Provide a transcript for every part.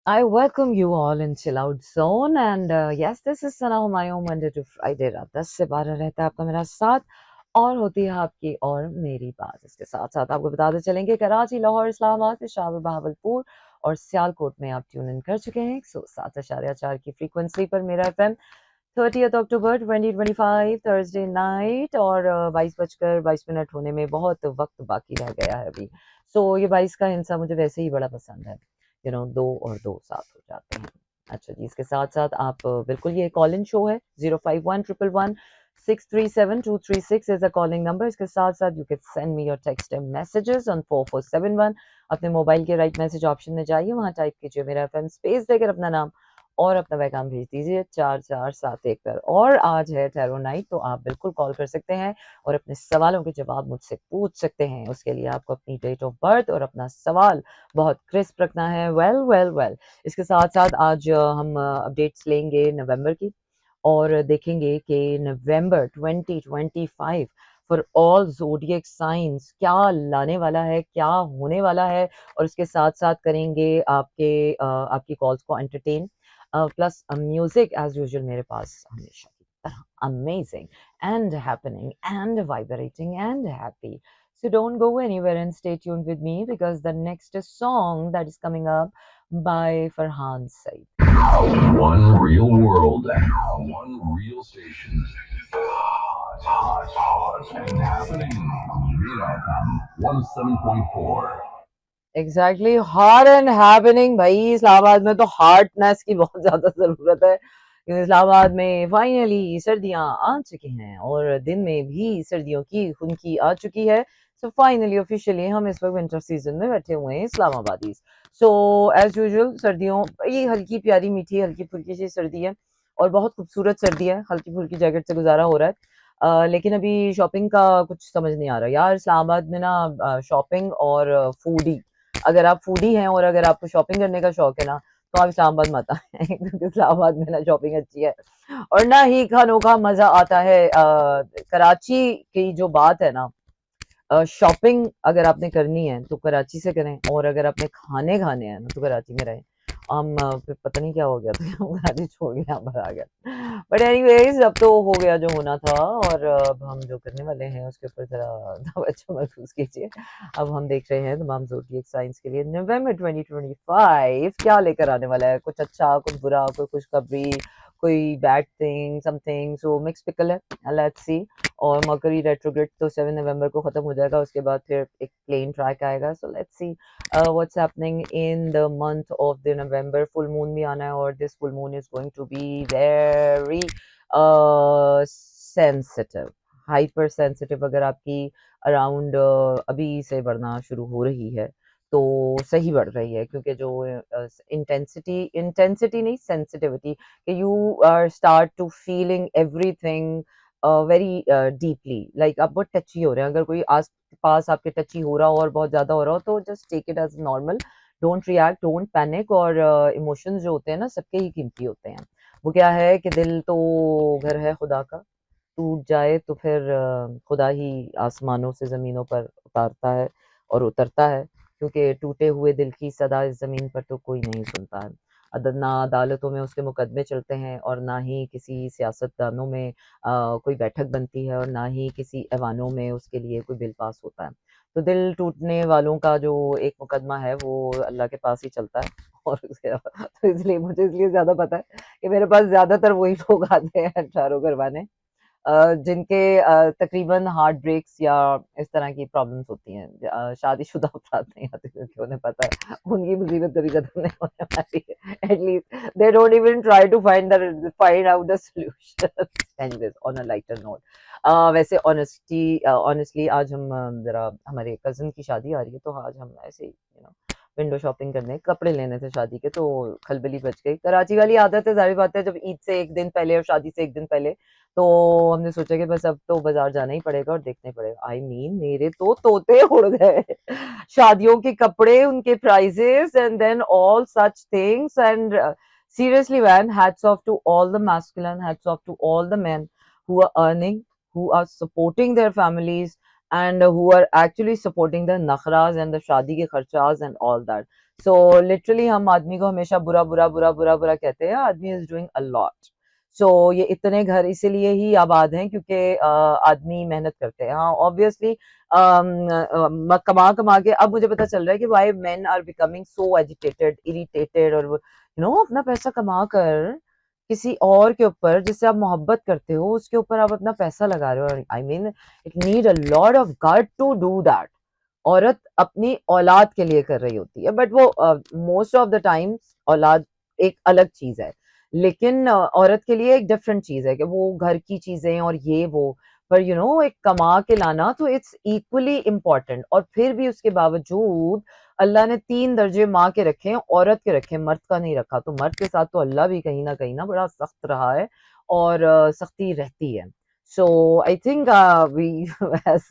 I welcome you all in Chill Out Zone and yes, this is Sana Humayun Monday to Friday रात 10 से 12 रहता है आपका मेरा साथ और होती है आपकी और मेरी बात। इसके साथ साथ आपको बताते चलेंगे कराची, लाहौर, इस्लामाबाद, पेशावर, बहावलपुर और सियालकोट में आप ट्यून इन कर चुके हैं 107.4 की फ्रीक्वेंसी पर मेरा एफएम 30 अक्टूबर 2025 थर्सडे नाइट और 22 बजकर 22 मिनट होने में बहुत वक्त बाकी रह गया है अभी। ये 22 का हिस्सा मुझे वैसे ही बड़ा पसंद है। दो और दो साथ हो जाते हैं। अच्छा जी, इसके साथ साथ आप बिल्कुल ये कॉल इन शो है 051 111 637 236 इज अ कॉलिंग नंबर। इसके साथ साथ you can send me your text and messages on 4471। अपने मोबाइल के राइट मैसेज ऑप्शन में जाइए, वहां टाइप कीजिए मेरा एफएम, स्पेस देकर अपना नाम और अपना पैगाम भेज दीजिए 4471 पर। और आज है टैरो नाइट, तो आप बिल्कुल कॉल कर सकते हैं और अपने सवालों के जवाब मुझसे पूछ सकते हैं। उसके लिए आपको अपनी डेट ऑफ बर्थ और अपना सवाल बहुत क्रिस्प रखना है। वेल वेल वेल, इसके साथ साथ आज हम अपडेट्स लेंगे नवंबर की और देखेंगे कि नवंबर 2025 फॉर ऑल जोडियक साइंस क्या लाने वाला है, क्या होने वाला है। और इसके साथ साथ करेंगे आपकी कॉल्स को entertain, plus music as usual मेरे पास हमेशा की तरह amazing and happening and vibrating and happy. So don't go anywhere and stay tuned with me because the next song that is coming up by Farhan Said. One real world, one real station. Hot and happening. Real FM 107.4. Exactly, hot and happening भाई। इस्लामाबाद में तो Hartness की बहुत ज्यादा जरूरत है क्योंकि इस्लामाबाद में फाइनली सर्दियां आ चुकी हैं और दिन में भी सर्दियों की खुनकी आ चुकी है। फाइनली ऑफिशियली हम इस वक्त विंटर सीजन में बैठे हुए हैं इस्लामाबादीज। एज यूजुअल सर्दियों, ये हल्की प्यारी मीठी हल्की फुल्की सी सर्दी है और बहुत खूबसूरत सर्दी है। हल्की फुल्की जैकेट से गुजारा हो रहा है। लेकिन अभी शॉपिंग का कुछ समझ नहीं आ रहा यार। इस्लामाबाद में ना शॉपिंग और फूडी, अगर आप फूडी हैं और अगर आपको शॉपिंग करने का शौक है ना, तो आप इस्लामाबाद मत आए क्योंकि इस्लामाबाद में ना शॉपिंग अच्छी है और ना ही खानों का मजा आता है। कराची की जो बात है ना, शॉपिंग अगर आपने करनी है तो कराची से करें और अगर आपने खाने खाने हैं ना तो कराची में रहें। हम फिर पता नहीं क्या हो गया था हम कराची छोड़ के यहाँ पर आ गया। बट एनीवेज, अब तो हो गया जो होना था और अब हम जो करने वाले हैं उसके ऊपर जरा तवज्जो महसूस कीजिए। अब हम देख रहे हैं तमाम ज़ोडिएक साइंस के लिए नवंबर 2025 क्या लेकर आने वाला है। कुछ अच्छा, कुछ बुरा, कोई खुशखबरी, कोई बैड थिंग, समथिंग। सो मिक्स पिकल है, लेट्स सी। और मरकरी रेट्रोग्रेड तो 7 नवंबर को खत्म हो जाएगा, उसके बाद फिर एक प्लेन ट्रैक आएगा। So let's see what's happening in the month of the November. Full moon भी आना है और this full moon is going to be very sensitive, hyper sensitive. अगर आपकी अराउंड अभी से बढ़ना शुरू हो रही है तो सही बढ़ रही है क्योंकि जो इंटेंसिटी इंटेंसिटी नहीं, सेंसिटिविटी, कि you are start to feeling everything very deeply, like आप बहुत टची हो रहे हैं। अगर कोई आस पास आपके टची हो रहा हो और बहुत ज्यादा हो रहा हो तो just take it as normal, don't react, don't panic. और इमोशंस जो होते हैं ना सबके ही कीमती होते हैं। वो क्या है कि दिल तो घर है खुदा का, टूट जाए तो फिर खुदा ही आसमानों से ज़मीनों पर उतारता है और उतरता है, क्योंकि टूटे हुए दिल की सदा इस ज़मीन पर तो कोई नहीं सुनता है। ना अदालतों में उसके मुकदमे चलते हैं और ना ही किसी सियासतदानों में कोई बैठक बनती है और ना ही किसी ऐवानों में उसके लिए कोई बिल पास होता है। तो दिल टूटने वालों का जो एक मुकदमा है वो अल्लाह के पास ही चलता है। और तो इसलिए मुझे इसलिए ज़्यादा पता है कि मेरे पास ज़्यादातर वही लोग आते हैं चारों करवाने जिनके तकरीबन हार्ट ब्रेक्स या इस तरह की प्रॉब्लम्स होती हैं। शादीशुदा अफराद नहीं आते क्योंकि उन्हें पता है उनकी मुसीबत कभी खत्म नहीं होने वाली है। At least they don't even try to find out the solution. Anyways, on a lighter note, वैसे ऑनेस्टली आज हम जरा हमारे कजन की शादी आ रही है, तो आज हम ऐसे ही विंडो शॉपिंग करने कपड़े लेने थे शादी के, तो खलबली बच गई। कराची वाली आदत है, जाहिर बात है, जब ईद से एक दिन पहले और शादी से एक दिन पहले, तो हमने सोचा कि बस अब तो बाजार जाना ही पड़ेगा और देखना ही पड़ेगा। आई मीन मेरे तो तोते उड़ गए शादियों के कपड़े, उनके prices and then all such things. And seriously man, hats off to all the masculine, hats off to all the men who are earning, who are supporting their families and who are actually supporting the nakhras and the shadi ke kharchas and all that. So literally हम आदमी को हमेशा बुरा बुरा बुरा बुरा बुरा कहते हैं, आदमी इज डूइंग अ लॉट। सो ये इतने घर इसीलिए ही आबाद हैं क्योंकि आदमी मेहनत करते हैं। हाँ ऑब्वियसली कमा कमा के अब मुझे पता चल रहा है कि why men are becoming so agitated, irritated, और अपना पैसा कमा कर किसी और के ऊपर जिससे आप मोहब्बत करते हो उसके ऊपर आप अपना पैसा लगा रहे हो। I mean it need a lot of gut to do that. औरत अपनी औलाद के लिए कर रही होती है, बट वो मोस्ट ऑफ द टाइम्स औलाद एक अलग चीज है, लेकिन औरत के लिए एक डिफरेंट चीज है कि वो घर की चीजें और ये वो, पर एक कमा के लाना तो इट्स इक्वली इम्पोर्टेंट। और फिर भी उसके बावजूद अल्लाह ने 3 दर्जे माँ के रखे हैं, औरत के रखे हैं, मर्द का नहीं रखा। तो मर्द के साथ तो अल्लाह भी कहीं ना बड़ा सख्त रहा है और सख्ती रहती है। So I think we as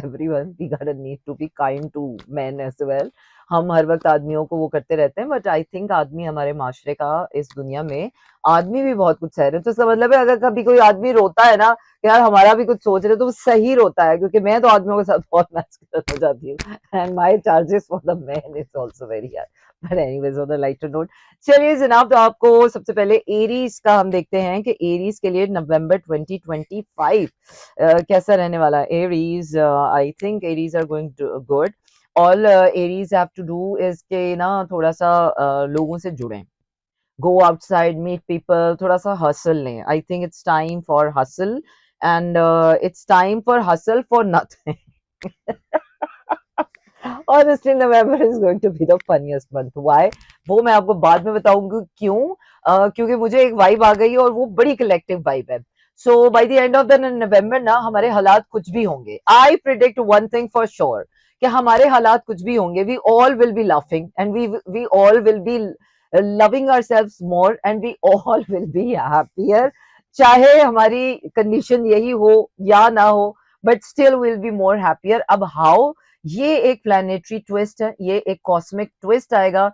everyone we gotta need to be kind to men as well. हम हर वक्त आदमियों को वो करते रहते हैं, बट आई थिंक आदमी हमारे माशरे का, इस दुनिया में आदमी भी बहुत कुछ सह रहे हैं। तो इसका मतलब है अगर कभी कोई आदमी रोता है ना कि यार हमारा भी कुछ सोच रहे, तो वो सही रोता है, क्योंकि मैं तो आदमियों के साथ बहुत मैच करना चाहती हूँ and my charges for the man is also very high. But anyways on the lighter note, चलिए जनाब, तो आपको सबसे पहले एरीज का हम देखते हैं कि एरीज के लिए नवंबर 2025 कैसा रहने वाला है। Aries, I think Aries are going good. All Aries have to do is के ना थोड़ा सा लोगों से जुड़ें, गो आउटसाइड, मीट पीपल, थोड़ा सा हसल लें। I think it's time for hustle and it's time for hustle for nothing. Honestly, November is going to be the funniest month. Why? वो मैं आपको बाद में बताऊंगी क्यों। क्योंकि मुझे एक वाइब आ गई है और वो बड़ी कलेक्टिव वाइब है। So by the end of the November ना हमारे हालात कुछ भी होंगे। I predict one thing for sure कि हमारे हालात कुछ भी होंगे, we all will be laughing and we all will be loving ourselves more and we all will be happier. चाहे हमारी कंडीशन यही हो या ना हो, but still will be more happier. अब हाउ, ये एक प्लानिटरी ट्विस्ट है, ये एक कॉस्मिक ट्विस्ट आएगा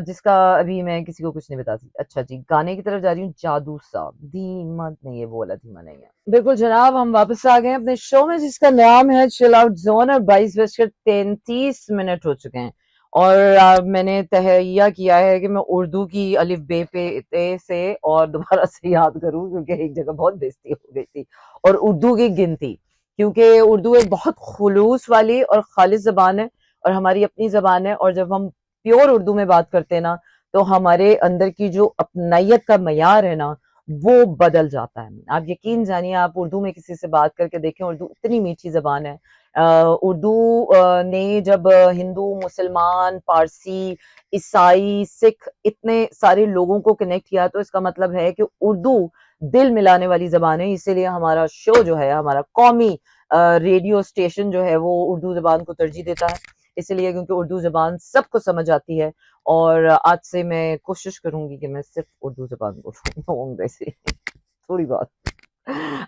जिसका अभी मैं किसी को कुछ नहीं बता सकती। अच्छा जी, गाने की तरफ जा रही हूँ। जादू सा धीमा नहीं है, वो वाला धीमा नहीं है। बिल्कुल जनाब, हम वापस आ गए हैं अपने शो में जिसका नाम है चिल आउट जोन, और 22:33 हो चुके हैं। और मैंने तहैया किया है कि मैं उर्दू की अलिफ बे पे ते से और दोबारा से याद करूं, क्योंकि एक जगह बहुत बेइज्जती हो गई थी। और उर्दू की गिनती, क्योंकि उर्दू एक बहुत खुलूस वाली और खालिस जबान है और हमारी अपनी जबान है। और जब हम प्योर उर्दू में बात करते हैं ना, तो हमारे अंदर की जो अपनाइयत का मयार है ना, वो बदल जाता है। आप यकीन जानिए, आप उर्दू में किसी से बात करके देखें, उर्दू इतनी मीठी जबान है। उर्दू ने जब हिंदू, मुसलमान, पारसी, ईसाई, सिख, इतने सारे लोगों को कनेक्ट किया, तो इसका मतलब है कि उर्दू दिल मिलाने वाली जबान है। इसीलिए हमारा शो जो है, हमारा कौमी रेडियो स्टेशन जो है, वो उर्दू जबान को तरजीह देता है। इसलिए क्योंकि उर्दू जबान सबको समझ आती है। और आज से मैं कोशिश करूंगी कि मैं सिर्फ उर्दू जबान बोलूँ वैसे थोड़ी बहुत।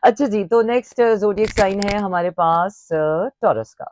अच्छा जी, तो नेक्स्ट ज़ोडिएक साइन है हमारे पास टॉरस का।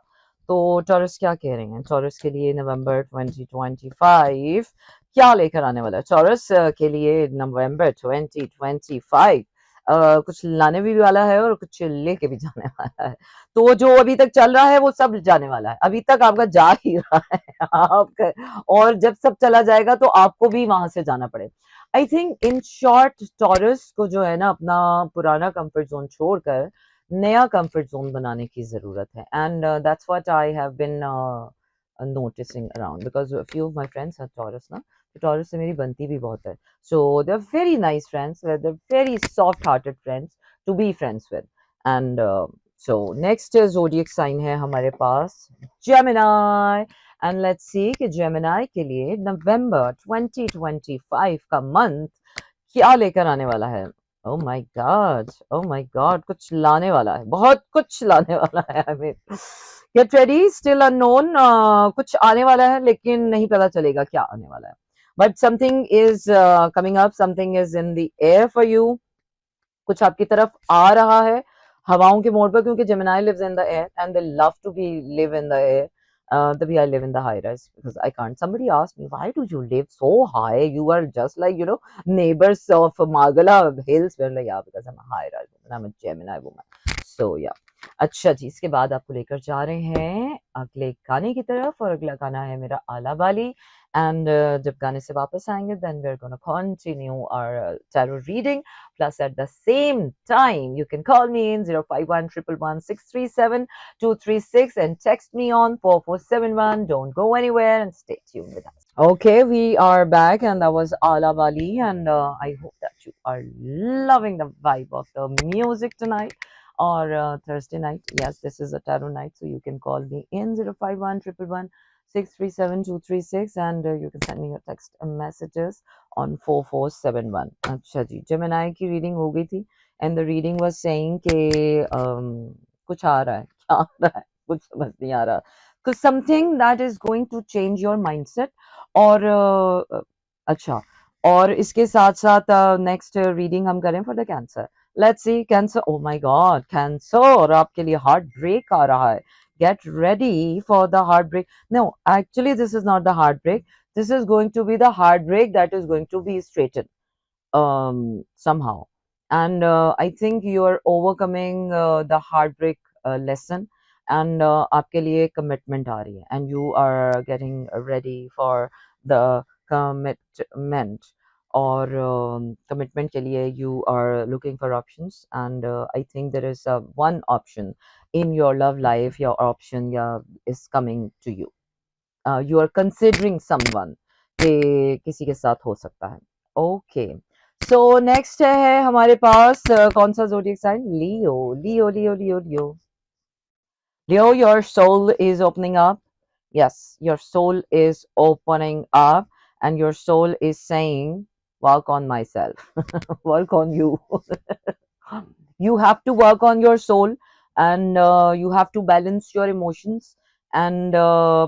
तो टॉरस क्या कह रहे हैं, टॉरस के लिए नवंबर 2025 क्या लेकर आने वाला है। टॉरस के लिए नवंबर 2025 कुछ लाने भी वाला है और कुछ लेके भी जाने वाला है। तो जो अभी तक चल रहा है वो सब जाने वाला है, अभी तक आपका जा ही रहा है आपका, और जब सब चला जाएगा तो आपको भी वहां से जाना पड़ेगा। I think in short, taurus को जो है ना अपना पुराना कंफर्ट जोन छोड़कर नया कंफर्ट जोन बनाने की जरूरत है। And that's what I have been noticing around, because few of my friends are Taurus ना, तो टॉरस से मेरी बनती भी बहुत है। So they are very nice friends, they are very soft hearted friends to be friends with. And so next zodiac sign है हमारे पास जेमिनी। एंड लेट्स सी कि जेमिनी के लिए नवंबर 2025 का मंथ क्या लेकर आने वाला है। Oh my God, oh my God, कुछ लाने वाला है, बहुत कुछ लाने वाला है। I mean get ready, still unknown, कुछ आने वाला है लेकिन नहीं पता चलेगा क्या आने वाला है। But something is coming up, something is in the air for you. कुछ आपकी तरफ आ रहा है हवाओं के मोड़ पर, क्योंकि Gemini lives in the air and they love to be live in the air. Tabhi I live in the high rise because I can't. Somebody asked me, why do you live so high? You are just like, neighbors of Margala Hills. We're like, yeah, because I'm a high rise woman. I'm a Gemini woman. So, yeah. अच्छा जी, इसके बाद आपको लेकर जा रहे हैं अगले गाने की तरफ, और अगला गाना है मेरा आला बाली And जब गाने से वापस आएंगे, then we're gonna continue our tarot reading. Plus, at the same time, you can call me in 051 111 637 236 and text me on 4471. Don't go anywhere and stay tuned with us. Okay, we are back, and that was Ala Wali, and I hope that you are loving the vibe of the music tonight or Thursday night. Yes, this is a tarot night, so you can call me in 051 111 637 236, and you can send me your text messages on 4471. अच्छा जी, Gemini की reading हो गई थी, and the reading was saying कि कुछ आ रहा है, क्या आ रहा है, कुछ समझ नहीं आ रहा, because something that is going to change your mindset. और अच्छा, और इसके साथ साथ नेक्स्ट रीडिंग हम करें for the cancer. Let's see cancer. Oh my God, cancer आपके लिए हार्ट ब्रेक आ रहा है. Get ready for the heartbreak. No, actually, this is not the heartbreak. This is going to be the heartbreak that is going to be straightened somehow. And I think you are overcoming the heartbreak lesson. And आपके लिए commitment आ रही है. And you are getting ready for the commitment. Or commitment के लिए you are looking for options. And I think there is one option in your love life. Your option is coming to you. You are considering someone कि किसी के साथ हो सकता है. Okay. So next है हमारे पास कौन सा zodiac sign? Leo. Leo, Leo, Leo, Leo. Leo, your soul is opening up. Yes, your soul is opening up, and your soul is saying, work on myself, work on you. You have to work on your soul, and you have to balance your emotions, and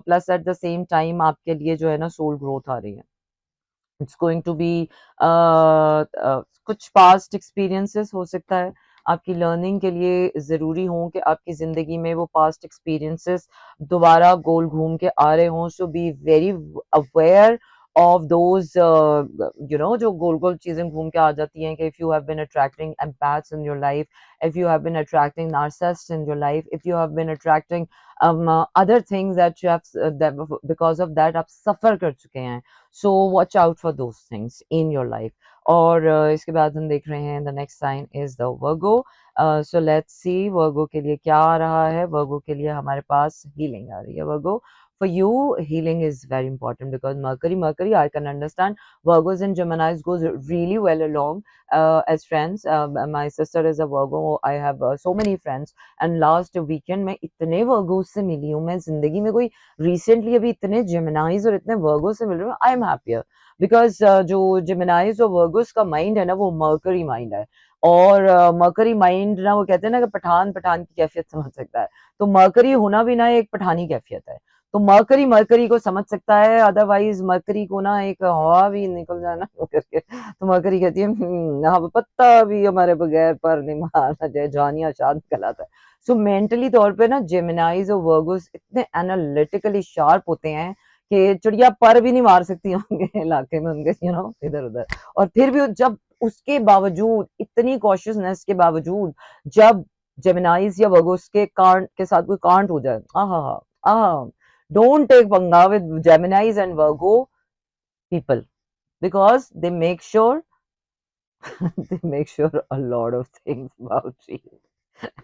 plus at the same time आपके लिए जो है ना soul growth आ रही है. It's going to be कुछ past experiences हो सकता है आपकी लर्निंग के लिए ज़रूरी हो कि आपकी ज़िंदगी में वो past experiences दोबारा गोल घूम के आ रहे हों. So be very aware of those जो गोल गोल चीज़ें घूम के आ जाती हैं कि if you have been attracting empaths in your life, if you have been attracting narcissists in your life, if you have been attracting other things that you have that because of that आप सफ़र कर चुके हैं. So watch out for those things in your life. और इसके बाद हम देख रहे हैं the next sign is the Virgo. So let's see Virgo के लिए क्या आ रहा है. Virgo के लिए हमारे पास healing आ रही है. Virgo, for you healing is very important because Mercury I can understand Virgos and Geminis goes really well along as friends. My sister is a Virgo. I have so many friends, and last weekend मैं इतने Virgos से मिली हूँ. मैं जिंदगी में कोई recently अभी इतने Geminis और इतने Virgos से मिल रही हूँ. I am happier because जो Geminis और Virgos का mind है ना वो Mercury mind है. और Mercury mind ना वो कहते हैं ना कि पठान की कैफियत समझ सकता है. तो Mercury होना भी ना एक पठानी कैफियत है. तो मरकरी को समझ सकता है. अदरवाइज मरकरी को ना एक हवा भी निकल जाए ना करके तो मरकरी कहती है हाँ पत्ता भी हमारे बगैर पर नहीं मारना चाहे जानिया शाद निकल आता है. सो मेंटली तौर पे ना जेमिनाइज और वर्गोस इतने एनालिटिकली शार्प होते हैं कि चिड़िया पर भी नहीं मार सकती होंगे इलाके में उनके इधर उधर. और फिर भी जब उसके बावजूद इतनी कॉशियसनेस के बावजूद जब जेमिनाइज या वर्गोस के साथ कोई कांड हो जाए don't take panga with Geminis and Virgo people because they make sure a lot of things about you.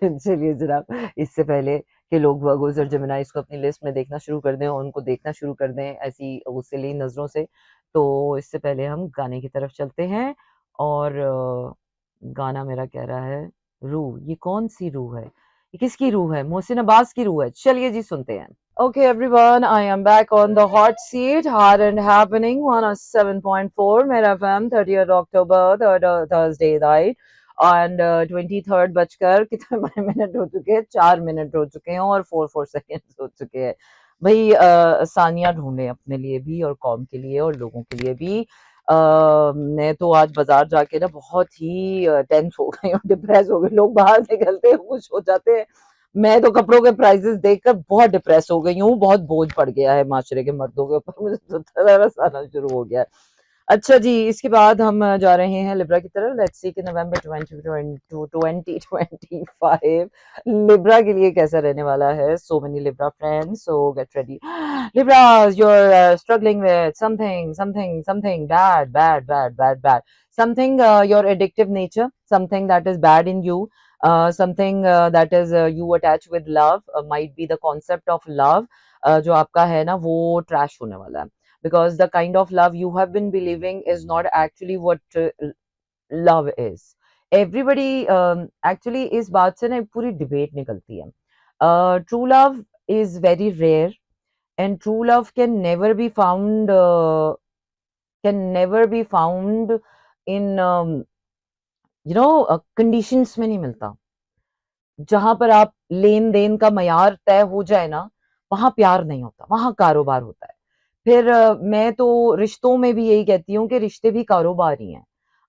चलिए जनाब, इससे पहले कि लोग वर्गोस और जेमिनाइज को अपनी लिस्ट में देखना शुरू कर दें और उनको देखना शुरू कर दें ऐसी गुस्सेली नजरों से, तो इससे पहले हम गाने की तरफ चलते हैं. और गाना मेरा कह रहा है रूह. ये कौन सी रूह है? ये किसकी रूह है? मोहसिन अब्बास की रूह है. चलिए जी सुनते हैं. Okay, everyone, I am back on the hot seat, hard and happening, 107.4 Mera FM, 30th October, Thursday night, and 23rd बजकर कितने मिनट हो चुके हैं? 4 मिनट हो चुके हैं और 4 सेकेंड्स हो चुके हैं. भाई आसानियाँ ढूंढें अपने लिए भी और कौम के लिए और लोगों के लिए भी. मैं तो आज बाजार जाके ना बहुत ही टेंस हो गई हूँ, डिप्रेस हो गई. लोग बाहर निकलते हैं खुश हो जाते हैं, मैं तो कपड़ों के प्राइसेस देखकर बहुत डिप्रेस हो गई हूँ. बहुत बोझ पड़ गया है माशरे के मर्दों के ऊपर, मुझे तो तरस आना शुरू हो गया है. अच्छा जी, इसके बाद हम जा रहे हैं लिब्रा की तरफ। लेट्स सी कि नवंबर 2025 लिब्रा के लिए कैसा रहने वाला है। So many Libra friends, so get ready. Libras, you are struggling with something bad bad bad bad bad, something your addictive nature, something that is bad in you, something that is you attach with love, might be the concept of love, जो आपका है ना वो trash होने वाला है, because the kind of love you have been believing is not actually what love is. Everybody actually इस बात से ना एक पूरी डिबेट निकलती है. True love is very rare and true love can never be found in conditions में नहीं मिलता. जहां पर आप लेन देन का मयार तय हो जाए ना, वहां प्यार नहीं होता, वहां कारोबार होता है. फिर मैं तो रिश्तों में भी यही कहती हूँ कि रिश्ते भी कारोबार ही हैं.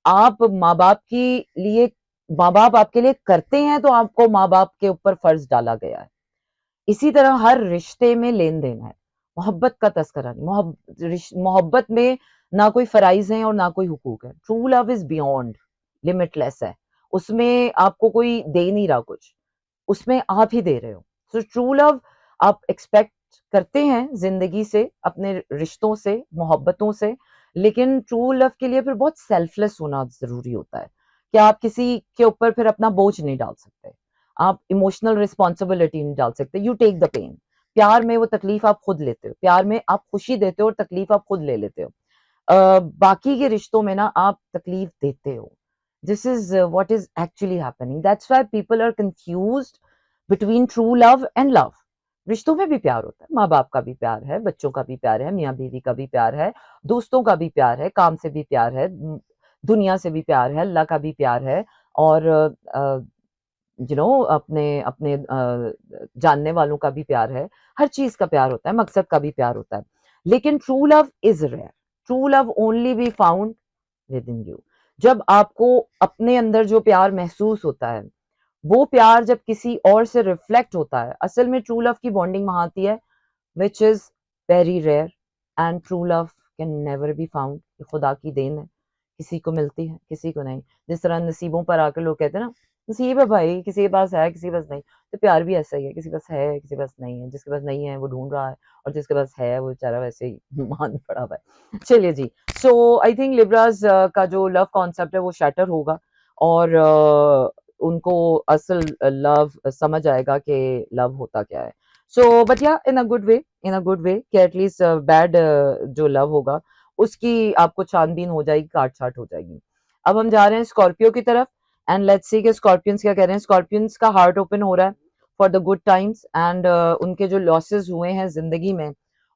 आप माँ बाप के लिए, माँ बाप आपके लिए करते हैं तो आपको माँ बाप के ऊपर फर्ज डाला गया है. इसी तरह हर रिश्ते में लेन देन है, मोहब्बत का तस्करा नहीं. मोहब्बत में ना कोई फराइज है और ना कोई हुकूक है. True love is beyond, limitless है. उसमें आपको कोई दे नहीं रहा कुछ, उसमें आप ही दे रहे हो. सो ट्रू लव आप एक्सपेक्ट करते हैं जिंदगी से, अपने रिश्तों से, मोहब्बतों से, लेकिन ट्रू लव के लिए फिर बहुत सेल्फलेस होना जरूरी होता है कि आप किसी के ऊपर फिर अपना बोझ नहीं डाल सकते, आप इमोशनल रिस्पॉन्सिबिलिटी नहीं डाल सकते. You take the pain. प्यार में वो तकलीफ आप खुद लेते हो, प्यार में आप खुशी देते हो और तकलीफ आप खुद ले लेते हो. बाकी के रिश्तों में ना आप तकलीफ देते हो. This is what is actually happening. That's why people are confused between true love and love. रिश्तों में भी प्यार होता है, माँ बाप का भी प्यार है, बच्चों का भी प्यार है, मियाँ बीवी का भी प्यार है, दोस्तों का भी प्यार है, काम से भी प्यार है, दुनिया से भी प्यार है, अल्लाह का भी प्यार है, और अपने अपने जानने वालों का भी प्यार है. हर चीज का प्यार होता है, मकसद का भी प्यार होता है. लेकिन true love is rare. True love only be found within you. जब आपको अपने अंदर जो प्यार महसूस होता है, वो प्यार जब किसी और से रिफ्लेक्ट होता है, असल में ट्रू लव की बॉन्डिंग वहां आती है, which is very rare. And true love can never be found. खुदा की देन है, किसी को मिलती है किसी को नहीं. जिस तरह नसीबों पर आकर लोग कहते हैं ना, नसीब है भाई, किसी के पास है किसी के पास नहीं, तो प्यार भी ऐसा ही है, किसी के पास है किसी के पास नहीं है. जिसके पास नहीं है वो ढूंढ रहा है, और जिसके पास है वो बेचारा वैसे ही मान पड़ा हुआ है. चलिए जी. सो आई थिंक लिब्राज का जो लव कॉन्सेप्ट है वो शैटर होगा, और उनको असल लव समझ आएगा कि लव होता क्या है. सो बट या इन a good way, in a good way कि एटलीस्ट बैड जो लव होगा उसकी आपको छानबीन हो जाएगी, काट छाट हो जाएगी. अब हम जा रहे हैं स्कॉर्पियो की तरफ, एंड लेट्स सी कि स्कॉर्पियंस क्या कह रहे हैं. स्कॉर्पियंस का हार्ट ओपन हो रहा है for the good times, and उनके जो लॉसेस हुए हैं जिंदगी में,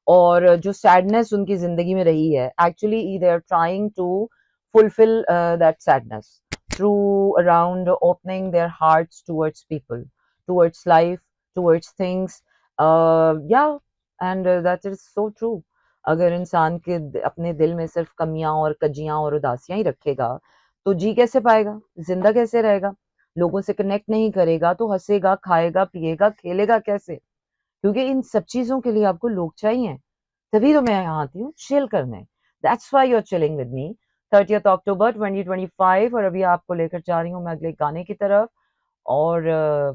और जो सैडनेस उनकी जिंदगी में रही है, actually they are trying to fulfill that sadness through around opening their hearts towards people, towards life, towards things. Yeah, and that is so true. अगर इंसान के अपने दिल में सिर्फ कमियां और कजियां और उदासियां ही रखेगा, तो जी कैसे पाएगा, जिंदा कैसे रहेगा, लोगों से कनेक्ट नहीं करेगा तो हंसेगा, खाएगा, पिएगा, खेलेगा कैसे? क्योंकि इन सब चीजों के लिए आपको लोग चाहिए. तभी तो मैं यहाँ आती हूँ चिल करने. That's why you are chilling with me. 30 अक्टूबर 2025, और अभी आपको लेकर जा रही हूँ मैं अगले गाने की तरफ. और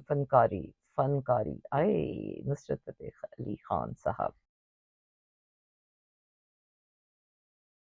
फनकारी फनकारी आए नुसरत फतेह अली खान साहब.